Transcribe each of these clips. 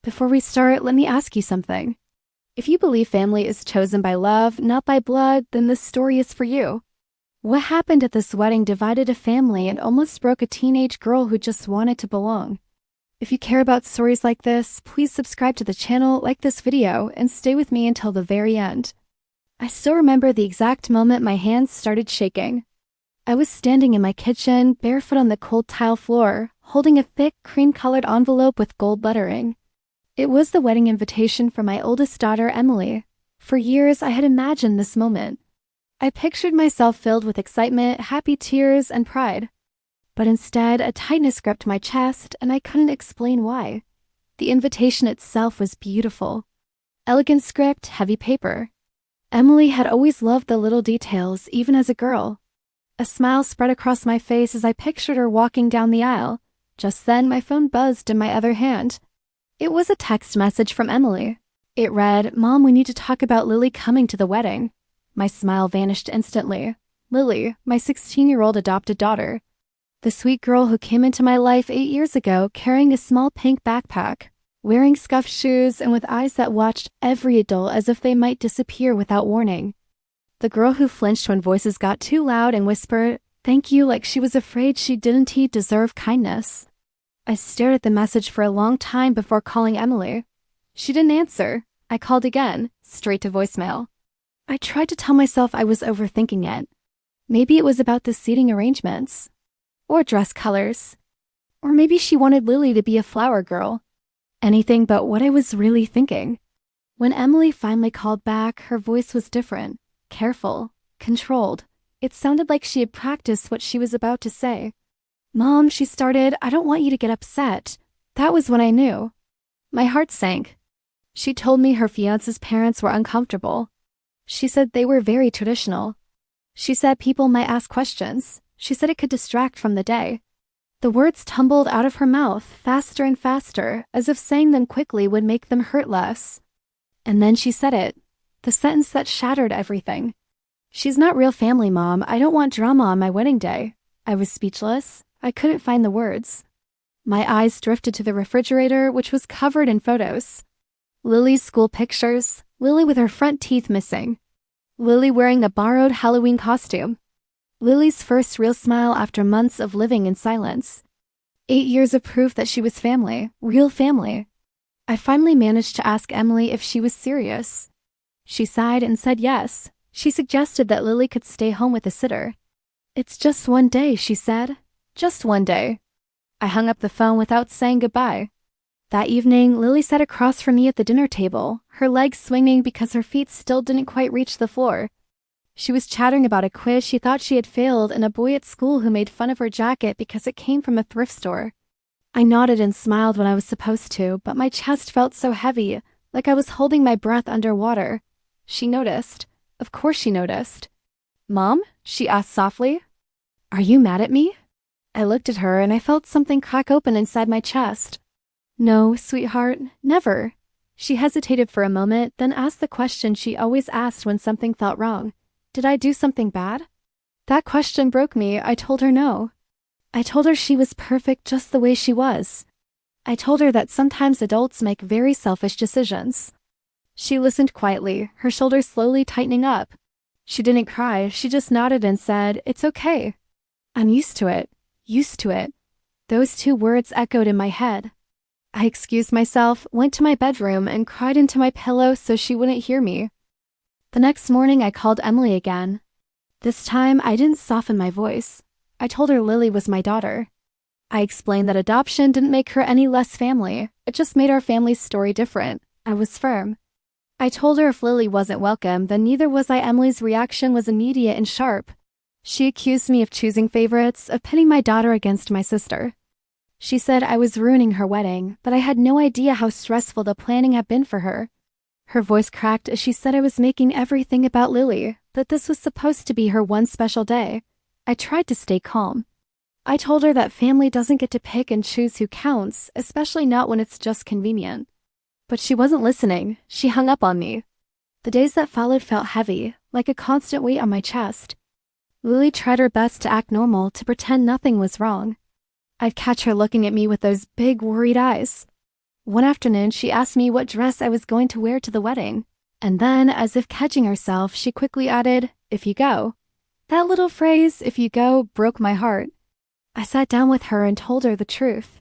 Before we start, let me ask you something. If you believe family is chosen by love, not by blood, then this story is for you. What happened at this wedding divided a family and almost broke a teenage girl who just wanted to belong? If you care about stories like this, please subscribe to the channel, like this video, and stay with me until the very end. I still remember the exact moment my hands started shaking. I was standing in my kitchen, barefoot on the cold tile floor, holding a thick, cream-colored envelope with gold lettering. It was the wedding invitation for my oldest daughter, Emily. For years, I had imagined this moment. I pictured myself filled with excitement, happy tears, and pride. But instead, a tightness gripped my chest, and I couldn't explain why. The invitation itself was beautiful. Elegant script, heavy paper. Emily had always loved the little details, even as a girl. A smile spread across my face as I pictured her walking down the aisle. Just then, my phone buzzed in my other hand. It was a text message from Emily. It read, "Mom, we need to talk about Lily coming to the wedding." My smile vanished instantly. Lily, my 16-year-old adopted daughter. The sweet girl who came into my life 8 years ago carrying a small pink backpack, wearing scuffed shoes, and with eyes that watched every adult as if they might disappear without warning. The girl who flinched when voices got too loud and whispered, "Thank you," like she was afraid she didn't deserve kindness. I stared at the message for a long time before calling Emily. She didn't answer. I called again, straight to voicemail. I tried to tell myself I was overthinking it. Maybe it was about the seating arrangements. Or dress colors. Or maybe she wanted Lily to be a flower girl. Anything but what I was really thinking. When Emily finally called back, her voice was different. Careful. Controlled. It sounded like she had practiced what she was about to say. "Mom," she started, "I don't want you to get upset." That was when I knew. My heart sank. She told me her fiance's parents were uncomfortable. She said they were very traditional. She said people might ask questions. She said it could distract from the day. The words tumbled out of her mouth, faster and faster, as if saying them quickly would make them hurt less. And then she said it. The sentence that shattered everything. "She's not real family, Mom. I don't want drama on my wedding day." I was speechless. I couldn't find the words. My eyes drifted to the refrigerator, which was covered in photos. Lily's school pictures. Lily with her front teeth missing. Lily wearing a borrowed Halloween costume. Lily's first real smile after months of living in silence. 8 years of proof that she was family, real family. I finally managed to ask Emily if she was serious. She sighed and said yes. She suggested that Lily could stay home with a sitter. "It's just one day," she said. Just one day. I hung up the phone without saying goodbye. That evening, Lily sat across from me at the dinner table, her legs swinging because her feet still didn't quite reach the floor. She was chattering about a quiz she thought she had failed and a boy at school who made fun of her jacket because it came from a thrift store. I nodded and smiled when I was supposed to, but my chest felt so heavy, like I was holding my breath underwater. She noticed. Of course she noticed. "Mom?" she asked softly. "Are you mad at me?" I looked at her and I felt something crack open inside my chest. "No, sweetheart, never." She hesitated for a moment, then asked the question she always asked when something felt wrong. Did I do something bad? That question broke me. I told her no. I told her she was perfect just the way she was. I told her that sometimes adults make very selfish decisions. She listened quietly, her shoulders slowly tightening up. She didn't cry, she just nodded and said, "It's okay." I'm used to it. Used to it. Those 2 words echoed in my head. I excused myself, went to my bedroom, and cried into my pillow so she wouldn't hear me. The next morning, I called Emily again. This time, I didn't soften my voice. I told her Lily was my daughter. I explained that adoption didn't make her any less family. It just made our family's story different. I was firm. I told her if Lily wasn't welcome, then neither was I. Emily's reaction was immediate and sharp. She accused me of choosing favorites, of pitting my daughter against my sister. She said I was ruining her wedding, but I had no idea how stressful the planning had been for her. Her voice cracked as she said I was making everything about Lily, that this was supposed to be her one special day. I tried to stay calm. I told her that family doesn't get to pick and choose who counts, especially not when it's just convenient. But she wasn't listening. She hung up on me. The days that followed felt heavy, like a constant weight on my chest. Lily tried her best to act normal, to pretend nothing was wrong. I'd catch her looking at me with those big, worried eyes. One afternoon, she asked me what dress I was going to wear to the wedding. And then, as if catching herself, she quickly added, "If you go." That little phrase, "if you go," broke my heart. I sat down with her and told her the truth.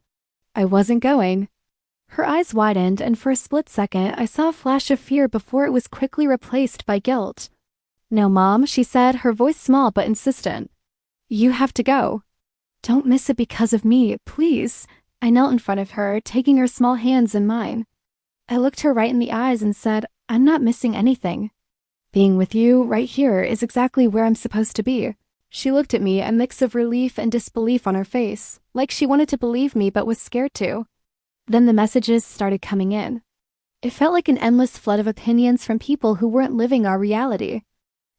I wasn't going. Her eyes widened, and for a split second, I saw a flash of fear before it was quickly replaced by guilt. "No, Mom," she said, her voice small but insistent. "You have to go. Don't miss it because of me, please." I knelt in front of her, taking her small hands in mine. I looked her right in the eyes and said, "I'm not missing anything. Being with you, right here, is exactly where I'm supposed to be." She looked at me, a mix of relief and disbelief on her face, like she wanted to believe me but was scared to. Then the messages started coming in. It felt like an endless flood of opinions from people who weren't living our reality.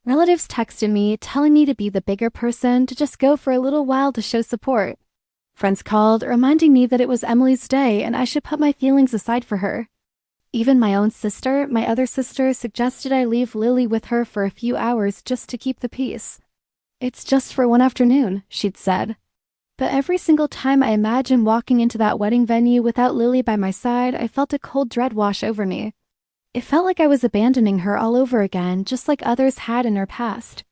Relatives texted me, telling me to be the bigger person, to just go for a little while to show support. Friends called, reminding me that it was Emily's day and I should put my feelings aside for her. Even my own sister, my other sister, suggested I leave Lily with her for a few hours just to keep the peace. "It's just for one afternoon," she'd said. But every single time I imagined walking into that wedding venue without Lily by my side, I felt a cold dread wash over me. It felt like I was abandoning her all over again, just like others had in her past.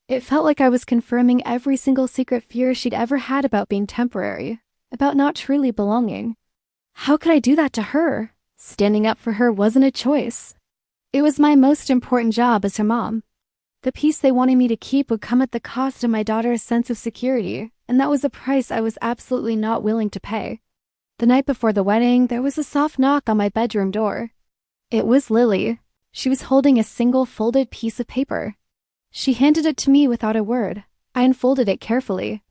It felt like I was confirming every single secret fear she'd ever had about being temporary, about not truly belonging. How could I do that to her? Standing up for her wasn't a choice. It was my most important job as her mom. The peace they wanted me to keep would come at the cost of my daughter's sense of security, and that was a price I was absolutely not willing to pay. The night before the wedding, there was a soft knock on my bedroom door. It was Lily. She was holding a single folded piece of paper. She handed it to me without a word. I unfolded it carefully.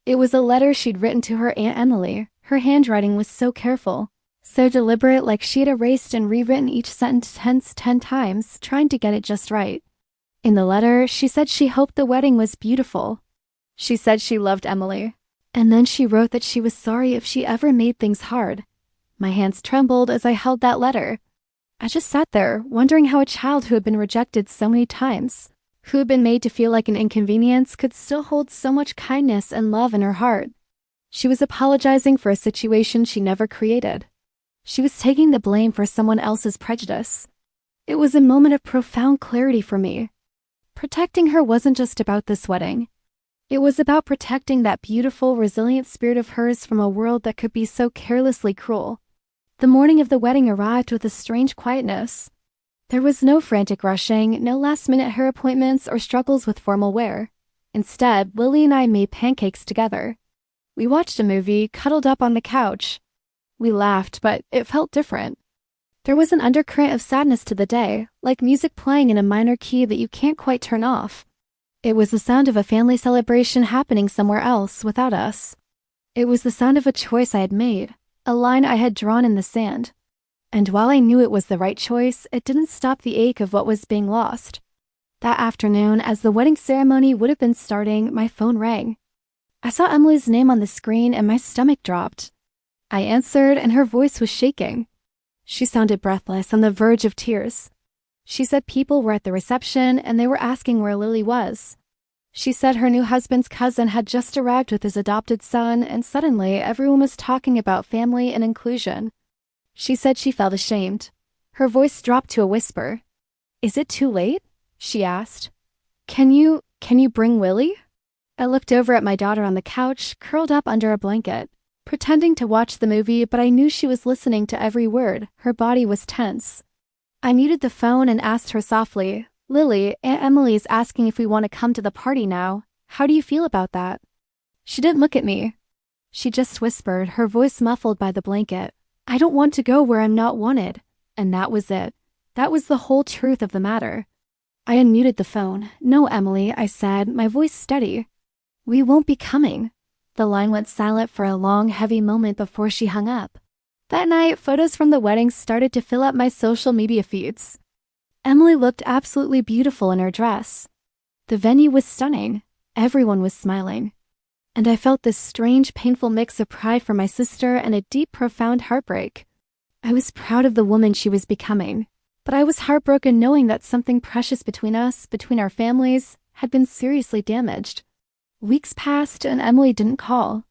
It was a letter she'd written to her Aunt Emily. Her handwriting was so careful, so deliberate, like she had erased and rewritten each sentence 10 times, trying to get it just right. In the letter, she said she hoped the wedding was beautiful. She said she loved Emily. And then she wrote that she was sorry if she ever made things hard. My hands trembled as I held that letter. I just sat there, wondering how a child who had been rejected so many times, who had been made to feel like an inconvenience, could still hold so much kindness and love in her heart. She was apologizing for a situation she never created. She was taking the blame for someone else's prejudice. It was a moment of profound clarity for me. Protecting her wasn't just about this wedding. It was about protecting that beautiful, resilient spirit of hers from a world that could be so carelessly cruel. The morning of the wedding arrived with a strange quietness. There was no frantic rushing, no last-minute hair appointments or struggles with formal wear. Instead, Lily and I made pancakes together. We watched a movie, cuddled up on the couch. We laughed, but it felt different. There was an undercurrent of sadness to the day, like music playing in a minor key that you can't quite turn off. It was the sound of a family celebration happening somewhere else without us. It was the sound of a choice I had made, a line I had drawn in the sand. And while I knew it was the right choice, it didn't stop the ache of what was being lost. That afternoon, as the wedding ceremony would have been starting, my phone rang. I saw Emily's name on the screen and my stomach dropped. I answered, and her voice was shaking. She sounded breathless, on the verge of tears. She said people were at the reception and they were asking where Lily was. She said her new husband's cousin had just arrived with his adopted son, and suddenly everyone was talking about family and inclusion. She said she felt ashamed. Her voice dropped to a whisper. "Is it too late?" she asked. Can you bring Lily?" I looked over at my daughter on the couch, curled up under a blanket, pretending to watch the movie, but I knew she was listening to every word. Her body was tense. I muted the phone and asked her softly, "Lily, Aunt Emily's asking if we want to come to the party now. How do you feel about that?" She didn't look at me. She just whispered, her voice muffled by the blanket, "I don't want to go where I'm not wanted." And that was it. That was the whole truth of the matter. I unmuted the phone. "No, Emily," I said, my voice steady. "We won't be coming." The line went silent for a long, heavy moment before she hung up. That night, photos from the wedding started to fill up my social media feeds. Emily looked absolutely beautiful in her dress. The venue was stunning. Everyone was smiling. And I felt this strange, painful mix of pride for my sister and a deep, profound heartbreak. I was proud of the woman she was becoming, but I was heartbroken knowing that something precious between us, between our families, had been seriously damaged. Weeks passed and Emily didn't call.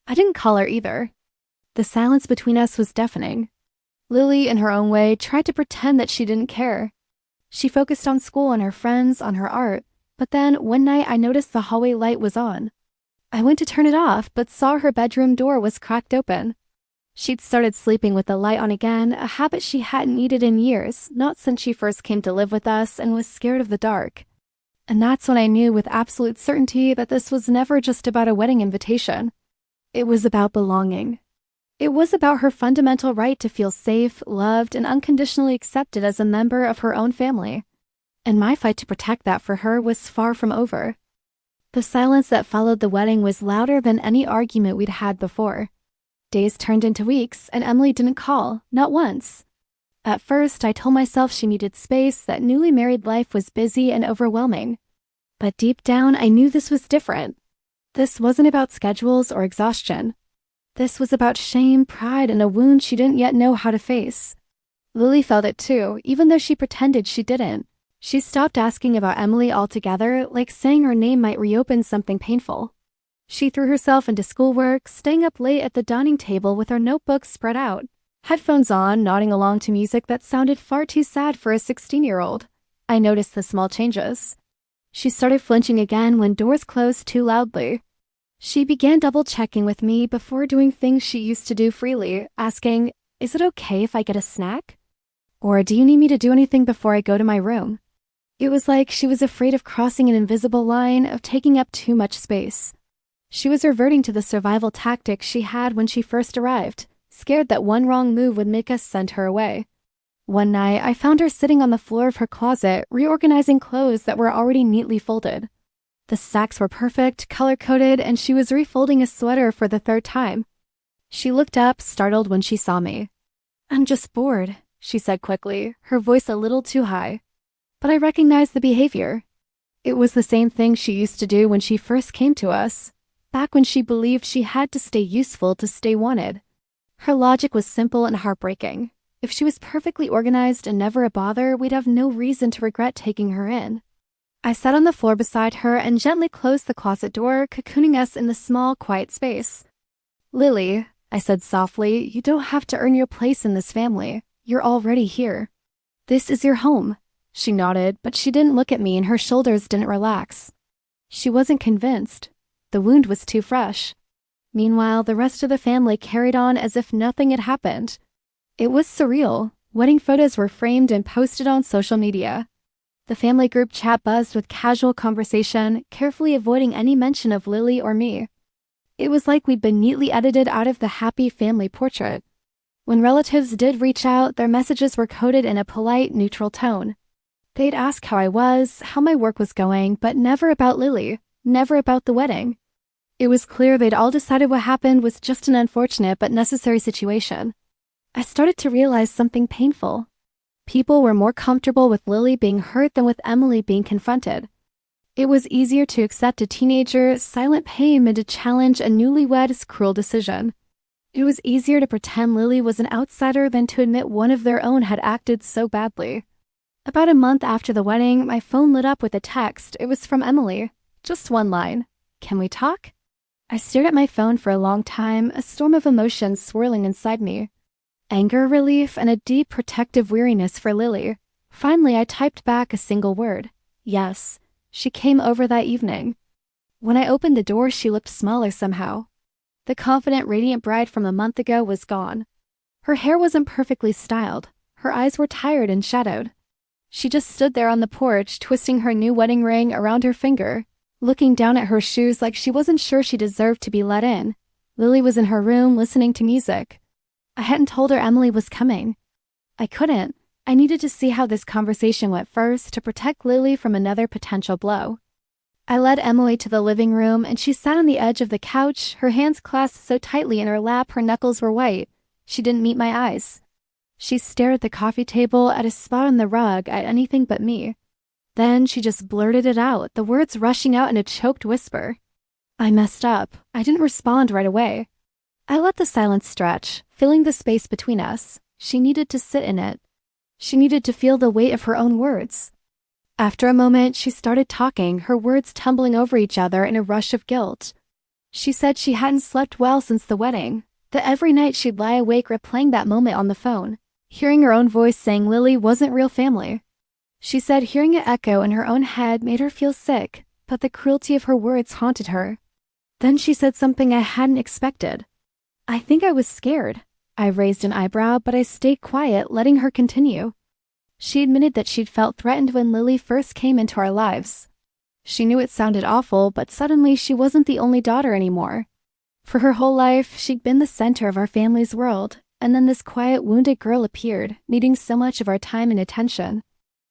I didn't call her either. The silence between us was deafening. Lily, in her own way, tried to pretend that she didn't care. She focused on school and her friends, on her art, but then one night I noticed the hallway light was on. I went to turn it off, but saw her bedroom door was cracked open. She'd started sleeping with the light on again, a habit she hadn't needed in years, not since she first came to live with us and was scared of the dark. And that's when I knew with absolute certainty that this was never just about a wedding invitation. It was about belonging. It was about her fundamental right to feel safe, loved, and unconditionally accepted as a member of her own family. And my fight to protect that for her was far from over. The silence that followed the wedding was louder than any argument we'd had before. Days turned into weeks, and Emily didn't call, not once. At first, I told myself she needed space, that newly married life was busy and overwhelming. But deep down, I knew this was different. This wasn't about schedules or exhaustion. This was about shame, pride, and a wound she didn't yet know how to face. Lily felt it too, even though she pretended she didn't. She stopped asking about Emily altogether, like saying her name might reopen something painful. She threw herself into schoolwork, staying up late at the dining table with her notebooks spread out, headphones on, nodding along to music that sounded far too sad for a 16-year-old. I noticed the small changes. She started flinching again when doors closed too loudly. She began double-checking with me before doing things she used to do freely, asking, "Is it okay if I get a snack? Or do you need me to do anything before I go to my room?" It was like she was afraid of crossing an invisible line, of taking up too much space. She was reverting to the survival tactics she had when she first arrived, scared that one wrong move would make us send her away. One night, I found her sitting on the floor of her closet, reorganizing clothes that were already neatly folded. The stacks were perfect, color-coded, and she was refolding a sweater for the third time. She looked up, startled when she saw me. "I'm just bored," she said quickly, her voice a little too high. But I recognized the behavior. It was the same thing she used to do when she first came to us, back when she believed she had to stay useful to stay wanted. Her logic was simple and heartbreaking. If she was perfectly organized and never a bother, we'd have no reason to regret taking her in. I sat on the floor beside her and gently closed the closet door, cocooning us in the small, quiet space. "Lily," I said softly, "you don't have to earn your place in this family. You're already here. This is your home." She nodded, but she didn't look at me and her shoulders didn't relax. She wasn't convinced. The wound was too fresh. Meanwhile, the rest of the family carried on as if nothing had happened. It was surreal. Wedding photos were framed and posted on social media. The family group chat buzzed with casual conversation, carefully avoiding any mention of Lily or me. It was like we'd been neatly edited out of the happy family portrait. When relatives did reach out, their messages were coded in a polite, neutral tone. They'd ask how I was, how my work was going, but never about Lily, never about the wedding. It was clear they'd all decided what happened was just an unfortunate but necessary situation. I started to realize something painful. People were more comfortable with Lily being hurt than with Emily being confronted. It was easier to accept a teenager's silent pain than to challenge a newlywed's cruel decision. It was easier to pretend Lily was an outsider than to admit one of their own had acted so badly. About a month after the wedding, my phone lit up with a text. It was from Emily. Just one line. "Can we talk?" I stared at my phone for a long time, a storm of emotions swirling inside me. Anger, relief, and a deep protective weariness for Lily. Finally, I typed back a single word. Yes. She came over that evening. When I opened the door, she looked smaller somehow. The confident, radiant bride from a month ago was gone. Her hair wasn't perfectly styled. Her eyes were tired and shadowed. She just stood there on the porch, twisting her new wedding ring around her finger, looking down at her shoes like she wasn't sure she deserved to be let in. Lily was in her room, listening to music. I hadn't told her Emily was coming. I couldn't. I needed to see how this conversation went first to protect Lily from another potential blow. I led Emily to the living room, and she sat on the edge of the couch, her hands clasped so tightly in her lap her knuckles were white. She didn't meet my eyes. She stared at the coffee table, at a spot on the rug, at anything but me. Then she just blurted it out, the words rushing out in a choked whisper. I messed up. I didn't respond right away. I let the silence stretch, filling the space between us. She needed to sit in it. She needed to feel the weight of her own words. After a moment, she started talking, her words tumbling over each other in a rush of guilt. She said she hadn't slept well since the wedding, that every night she'd lie awake replaying that moment on the phone. Hearing her own voice saying Lily wasn't real family. She said hearing it echo in her own head made her feel sick, but the cruelty of her words haunted her. Then she said something I hadn't expected. I think I was scared. I raised an eyebrow, but I stayed quiet, letting her continue. She admitted that she'd felt threatened when Lily first came into our lives. She knew it sounded awful, but suddenly she wasn't the only daughter anymore. For her whole life, she'd been the center of our family's world, and then this quiet, wounded girl appeared, needing so much of our time and attention.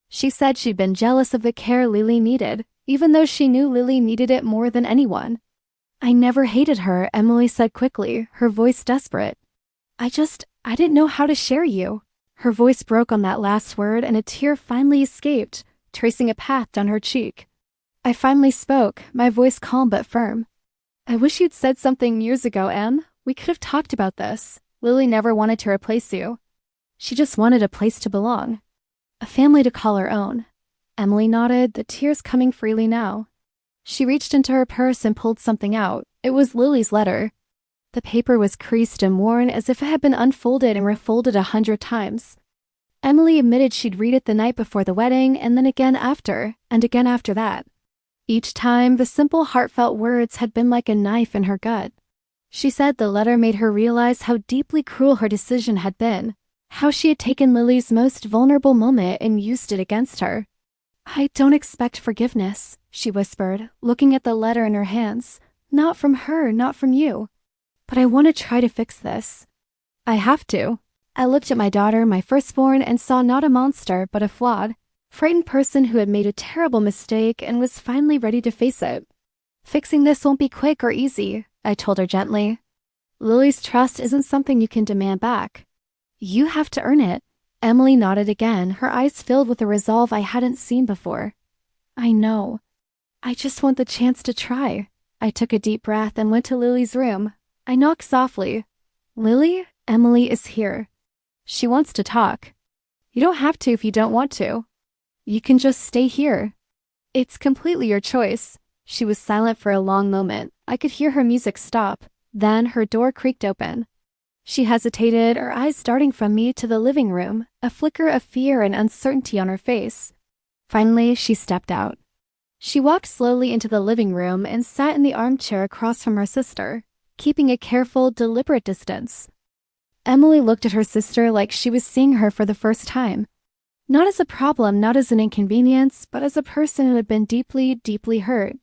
She said she'd been jealous of the care Lily needed, even though she knew Lily needed it more than anyone. I never hated her, Emily said quickly, her voice desperate. I didn't know how to share you. Her voice broke on that last word and a tear finally escaped, tracing a path down her cheek. I finally spoke, my voice calm but firm. I wish you'd said something years ago, Em. We could have talked about this. Lily never wanted to replace you. She just wanted a place to belong. A family to call her own. Emily nodded, the tears coming freely now. She reached into her purse and pulled something out. It was Lily's letter. The paper was creased and worn as if it had been unfolded and refolded 100 times. Emily admitted she'd read it the night before the wedding and then again after, and again after that. Each time, the simple, heartfelt words had been like a knife in her gut. She said the letter made her realize how deeply cruel her decision had been, how she had taken Lily's most vulnerable moment and used it against her. I don't expect forgiveness, she whispered, looking at the letter in her hands. Not from her, not from you. But I want to try to fix this. I have to. I looked at my daughter, my firstborn, and saw not a monster, but a flawed, frightened person who had made a terrible mistake and was finally ready to face it. Fixing this won't be quick or easy, I told her gently. Lily's trust isn't something you can demand back. You have to earn it. Emily nodded again, her eyes filled with a resolve I hadn't seen before. I know. I just want the chance to try. I took a deep breath and went to Lily's room. I knocked softly. Lily, Emily is here. She wants to talk. You don't have to if you don't want to. You can just stay here. It's completely your choice. She was silent for a long moment. I could hear her music stop. Then her door creaked open. She hesitated, her eyes darting from me to the living room, a flicker of fear and uncertainty on her face. Finally, she stepped out. She walked slowly into the living room and sat in the armchair across from her sister, keeping a careful, deliberate distance. Emily looked at her sister like she was seeing her for the first time. Not as a problem, not as an inconvenience, but as a person who had been deeply, deeply hurt.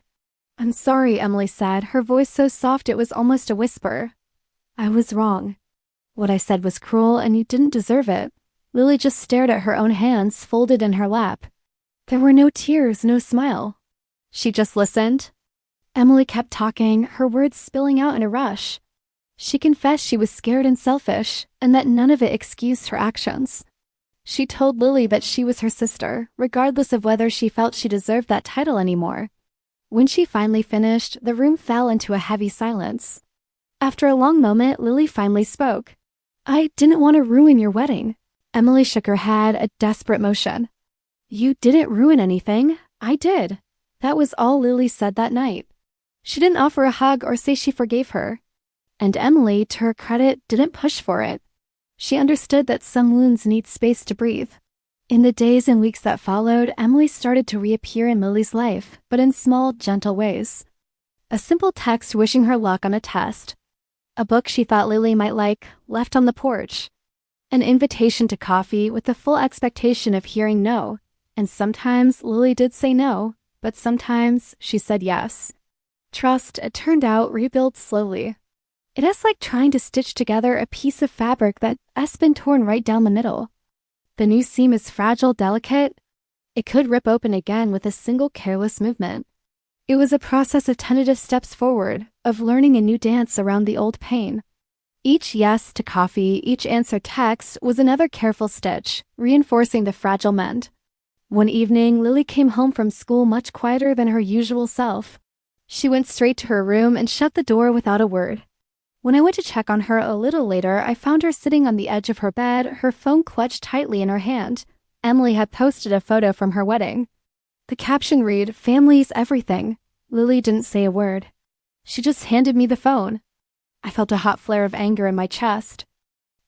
I'm sorry, Emily said, her voice so soft it was almost a whisper. I was wrong. What I said was cruel, and you didn't deserve it. Lily just stared at her own hands folded in her lap. There were no tears, no smile. She just listened. Emily kept talking, her words spilling out in a rush. She confessed she was scared and selfish, and that none of it excused her actions. She told Lily that she was her sister, regardless of whether she felt she deserved that title anymore. When she finally finished, the room fell into a heavy silence. After a long moment, Lily finally spoke. I didn't want to ruin your wedding. Emily shook her head, a desperate motion. You didn't ruin anything. I did. That was all Lily said that night. She didn't offer a hug or say she forgave her. And Emily, to her credit, didn't push for it. She understood that some wounds need space to breathe. In the days and weeks that followed, Emily started to reappear in Lily's life, but in small, gentle ways. A simple text wishing her luck on a test. A book she thought Lily might like, left on the porch. An invitation to coffee with the full expectation of hearing no. And sometimes Lily did say no, but sometimes she said yes. Trust, it turned out, rebuilds slowly. It is like trying to stitch together a piece of fabric that has been torn right down the middle. The new seam is fragile, delicate. It could rip open again with a single careless movement. It was a process of tentative steps forward, of learning a new dance around the old pain. Each yes to coffee, each answer text was another careful stitch, reinforcing the fragile mend. One evening, Lily came home from school much quieter than her usual self. She went straight to her room and shut the door without a word. When I went to check on her a little later, I found her sitting on the edge of her bed, her phone clutched tightly in her hand. Emily had posted a photo from her wedding. The caption read, "Family's everything." Lily didn't say a word. She just handed me the phone. I felt a hot flare of anger in my chest.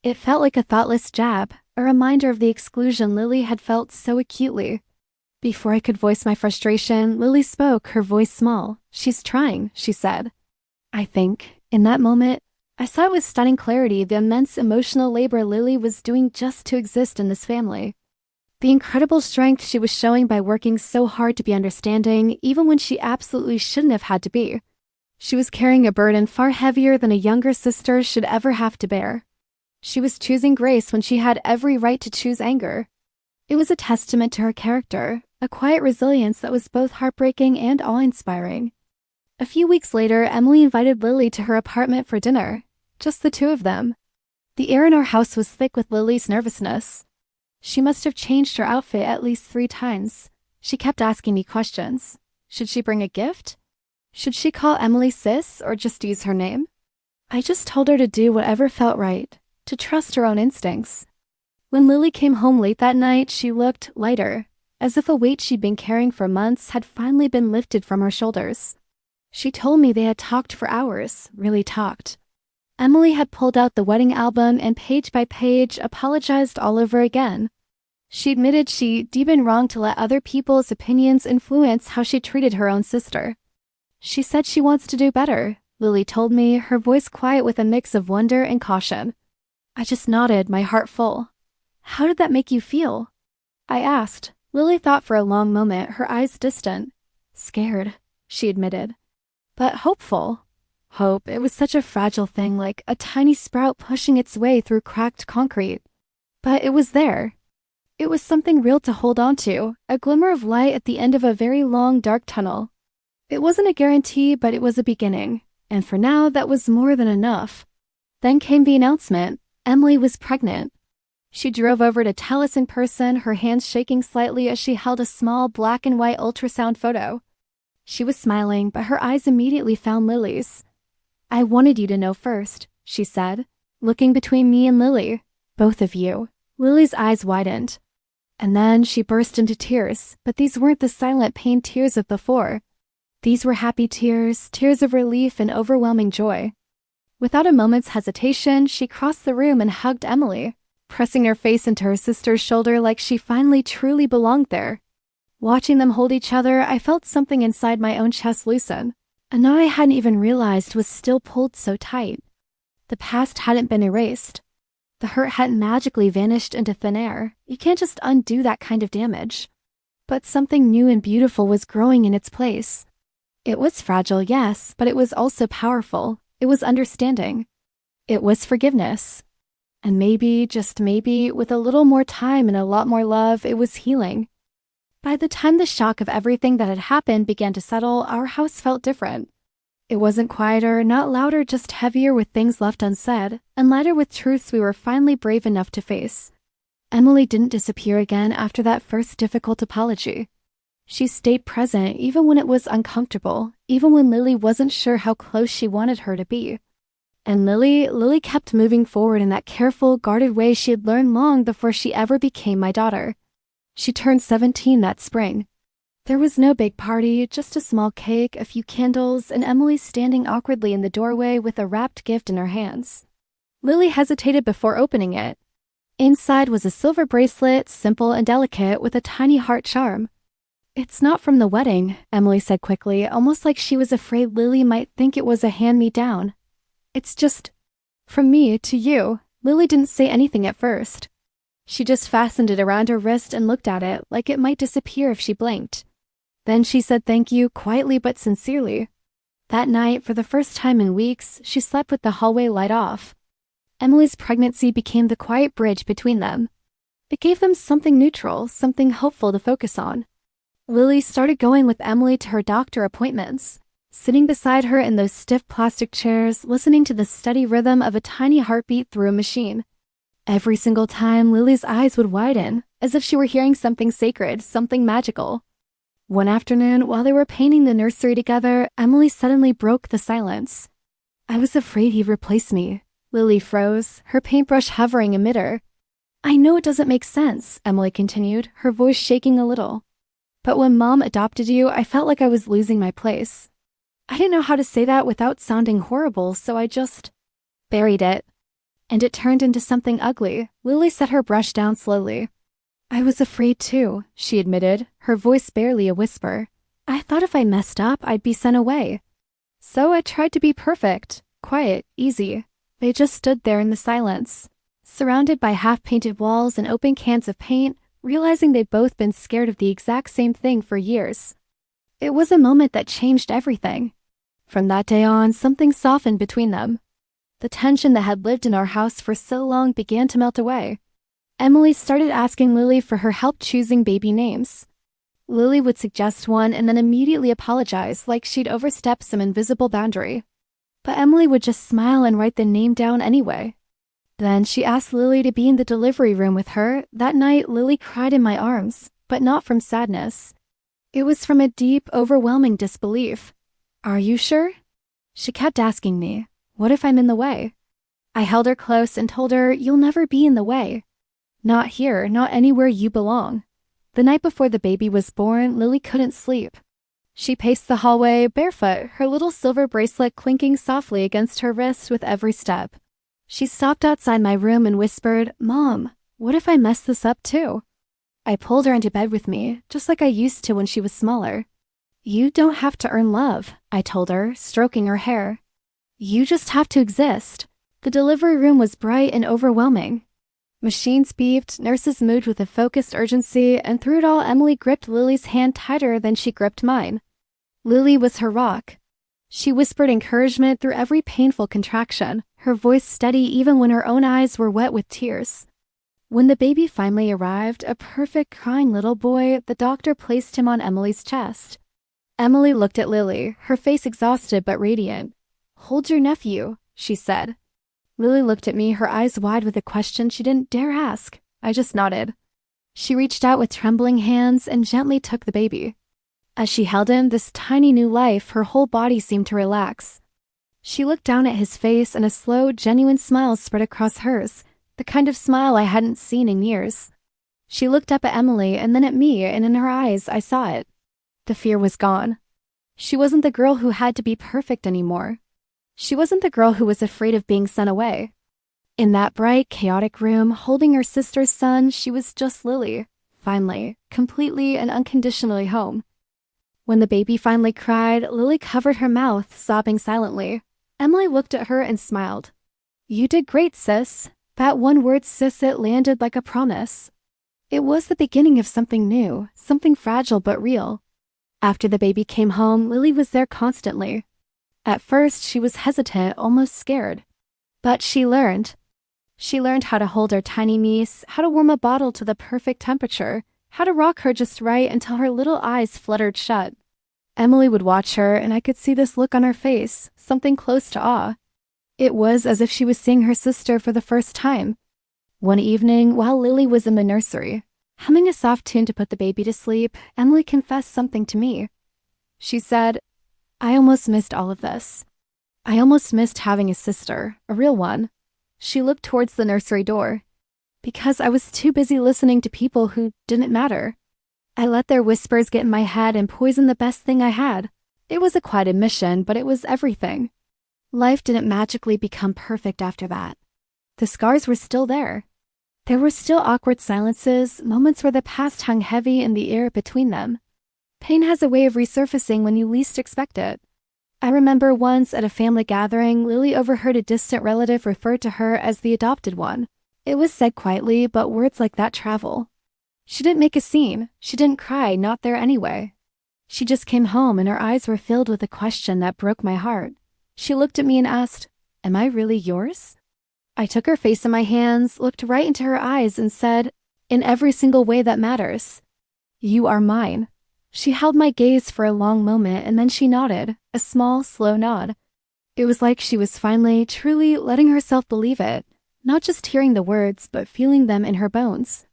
It felt like a thoughtless jab, a reminder of the exclusion Lily had felt so acutely. Before I could voice my frustration, Lily spoke, her voice small. "She's trying," she said. I think, in that moment, I saw with stunning clarity the immense emotional labor Lily was doing just to exist in this family. The incredible strength she was showing by working so hard to be understanding, even when she absolutely shouldn't have had to be. She was carrying a burden far heavier than a younger sister should ever have to bear. She was choosing grace when she had every right to choose anger. It was a testament to her character, a quiet resilience that was both heartbreaking and awe-inspiring. A few weeks later, Emily invited Lily to her apartment for dinner, just the two of them. The air in our house was thick with Lily's nervousness. She must have changed her outfit at least 3 times. She kept asking me questions. Should she bring a gift? Should she call Emily sis or just use her name? I just told her to do whatever felt right, to trust her own instincts. When Lily came home late that night, she looked lighter, as if a weight she'd been carrying for months had finally been lifted from her shoulders. She told me they had talked for hours, really talked. Emily had pulled out the wedding album and page by page apologized all over again. She admitted she'd been wrong to let other people's opinions influence how she treated her own sister. She said she wants to do better, Lily told me, her voice quiet with a mix of wonder and caution. I just nodded, my heart full. How did that make you feel? I asked. Lily thought for a long moment, her eyes distant. Scared, she admitted. But hopeful. Hope, it was such a fragile thing, like a tiny sprout pushing its way through cracked concrete. But it was there. It was something real to hold on to, a glimmer of light at the end of a very long, dark tunnel. It wasn't a guarantee, but it was a beginning. And for now, that was more than enough. Then came the announcement. Emily was pregnant. She drove over to tell us in person, her hands shaking slightly as she held a small black and white ultrasound photo. She was smiling, but her eyes immediately found Lily's. I wanted you to know first, she said, looking between me and Lily. Both of you. Lily's eyes widened. And then she burst into tears, but these weren't the silent pain tears of before. These were happy tears, tears of relief and overwhelming joy. Without a moment's hesitation, she crossed the room and hugged Emily, pressing her face into her sister's shoulder like she finally truly belonged there. Watching them hold each other, I felt something inside my own chest loosen. A knot I hadn't even realized was still pulled so tight. The past hadn't been erased. The hurt hadn't magically vanished into thin air. You can't just undo that kind of damage. But something new and beautiful was growing in its place. It was fragile, yes, but it was also powerful. It was understanding. It was forgiveness. And maybe, just maybe, with a little more time and a lot more love, it was healing. By the time the shock of everything that had happened began to settle, our house felt different. It wasn't quieter, not louder, just heavier with things left unsaid, and lighter with truths we were finally brave enough to face. Emily didn't disappear again after that first difficult apology. She stayed present even when it was uncomfortable, even when Lily wasn't sure how close she wanted her to be. And Lily kept moving forward in that careful, guarded way she had learned long before she ever became my daughter. She turned 17 that spring. There was no big party, just a small cake, a few candles, and Emily standing awkwardly in the doorway with a wrapped gift in her hands. Lily hesitated before opening it. Inside was a silver bracelet, simple and delicate, with a tiny heart charm. It's not from the wedding, Emily said quickly, almost like she was afraid Lily might think it was a hand-me-down. It's just from me to you. Lily didn't say anything at first. She just fastened it around her wrist and looked at it like it might disappear if she blinked. Then she said thank you, quietly but sincerely. That night, for the first time in weeks, she slept with the hallway light off. Emily's pregnancy became the quiet bridge between them. It gave them something neutral, something hopeful to focus on. Lily started going with Emily to her doctor appointments, sitting beside her in those stiff plastic chairs, listening to the steady rhythm of a tiny heartbeat through a machine. Every single time, Lily's eyes would widen, as if she were hearing something sacred, something magical. One afternoon, while they were painting the nursery together, Emily suddenly broke the silence. I was afraid he'd replace me. Lily froze, her paintbrush hovering amid her. I know it doesn't make sense, Emily continued, her voice shaking a little. But when Mom adopted you, I felt like I was losing my place. I didn't know how to say that without sounding horrible, so I just buried it. And it turned into something ugly. Lily set her brush down slowly. I was afraid too, she admitted, her voice barely a whisper. I thought if I messed up, I'd be sent away. So I tried to be perfect, quiet, easy. They just stood there in the silence, surrounded by half-painted walls and open cans of paint, realizing they'd both been scared of the exact same thing for years. It was a moment that changed everything. From that day on, something softened between them. The tension that had lived in our house for so long began to melt away. Emily started asking Lily for her help choosing baby names. Lily would suggest one and then immediately apologize like she'd overstepped some invisible boundary. But Emily would just smile and write the name down anyway. Then she asked Lily to be in the delivery room with her. That night, Lily cried in my arms, but not from sadness. It was from a deep, overwhelming disbelief. Are you sure? She kept asking me, what if I'm in the way? I held her close and told her, you'll never be in the way. Not here, not anywhere you belong. The night before the baby was born, Lily couldn't sleep. She paced the hallway barefoot, her little silver bracelet clinking softly against her wrist with every step. She stopped outside my room and whispered, Mom, what if I mess this up too? I pulled her into bed with me, just like I used to when she was smaller. You don't have to earn love, I told her, stroking her hair. You just have to exist. The delivery room was bright and overwhelming. Machines beeped, nurses moved with a focused urgency, and through it all Emily gripped Lily's hand tighter than she gripped mine. Lily was her rock. She whispered encouragement through every painful contraction, her voice steady even when her own eyes were wet with tears. When the baby finally arrived, a perfect crying little boy, the doctor placed him on Emily's chest. Emily looked at Lily, her face exhausted but radiant. Hold your nephew, she said. Lily looked at me, her eyes wide with a question she didn't dare ask. I just nodded. She reached out with trembling hands and gently took the baby. As she held him, this tiny new life, her whole body seemed to relax. She looked down at his face and a slow, genuine smile spread across hers, the kind of smile I hadn't seen in years. She looked up at Emily and then at me, and in her eyes I saw it. The fear was gone. She wasn't the girl who had to be perfect anymore. She wasn't the girl who was afraid of being sent away. In that bright, chaotic room, holding her sister's son, she was just Lily, finally, completely and unconditionally home. When the baby finally cried, Lily covered her mouth, sobbing silently. Emily looked at her and smiled. You did great, sis. That one word, sis, it landed like a promise. It was the beginning of something new, something fragile but real. After the baby came home, Lily was there constantly. At first, she was hesitant, almost scared. But she learned. She learned how to hold her tiny niece, how to warm a bottle to the perfect temperature, how to rock her just right until her little eyes fluttered shut. Emily would watch her, and I could see this look on her face, something close to awe. It was as if she was seeing her sister for the first time. One evening, while Lily was in the nursery, humming a soft tune to put the baby to sleep, Emily confessed something to me. She said, I almost missed all of this. I almost missed having a sister, a real one. She looked towards the nursery door. Because I was too busy listening to people who didn't matter. I let their whispers get in my head and poison the best thing I had. It was a quiet admission, but it was everything. Life didn't magically become perfect after that. The scars were still there. There were still awkward silences, moments where the past hung heavy in the air between them. Pain has a way of resurfacing when you least expect it. I remember once at a family gathering, Lily overheard a distant relative refer to her as the adopted one. It was said quietly, but words like that travel. She didn't make a scene. She didn't cry, not there anyway. She just came home and her eyes were filled with a question that broke my heart. She looked at me and asked, Am I really yours? I took her face in my hands, looked right into her eyes and said, In every single way that matters, you are mine. She held my gaze for a long moment and then she nodded, a small, slow nod. It was like she was finally, truly letting herself believe it, not just hearing the words, but feeling them in her bones.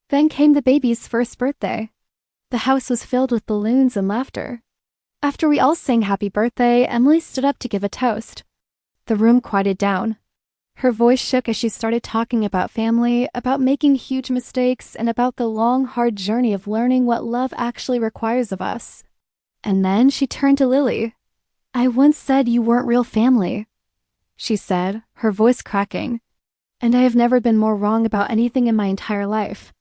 Then came the baby's first birthday. The house was filled with balloons and laughter. After we all sang happy birthday, Emily stood up to give a toast. The room quieted down. Her voice shook as she started talking about family, about making huge mistakes, and about the long, hard journey of learning what love actually requires of us. And then she turned to Lily. I once said you weren't real family, she said, her voice cracking. And I have never been more wrong about anything in my entire life.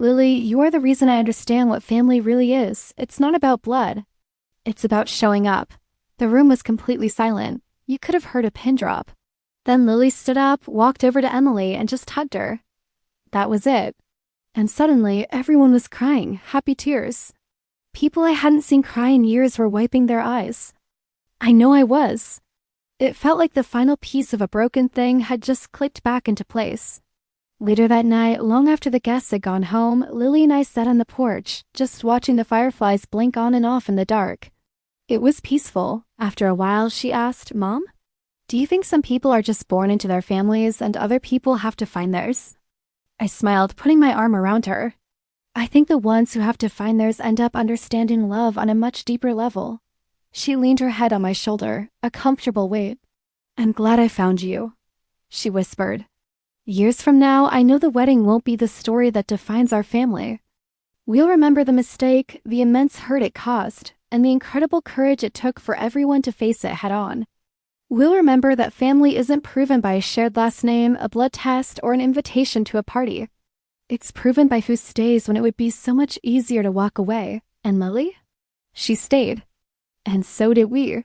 Lily, you are the reason I understand what family really is. It's not about blood. It's about showing up. The room was completely silent. You could have heard a pin drop. Then Lily stood up, walked over to Emily, and just hugged her. That was it. And suddenly, everyone was crying, happy tears. People I hadn't seen cry in years were wiping their eyes. I know I was. It felt like the final piece of a broken thing had just clicked back into place. Later that night, long after the guests had gone home, Lily and I sat on the porch, just watching the fireflies blink on and off in the dark. It was peaceful. After a while, she asked, "Mom, do you think some people are just born into their families and other people have to find theirs?" I smiled, putting my arm around her. I think the ones who have to find theirs end up understanding love on a much deeper level. She leaned her head on my shoulder, a comfortable weight. "I'm glad I found you," she whispered. "Years from now, I know the wedding won't be the story that defines our family. We'll remember the mistake, the immense hurt it caused, and the incredible courage it took for everyone to face it head on. We'll remember that family isn't proven by a shared last name, a blood test, or an invitation to a party. It's proven by who stays when it would be so much easier to walk away. And Lily? She stayed. And so did we."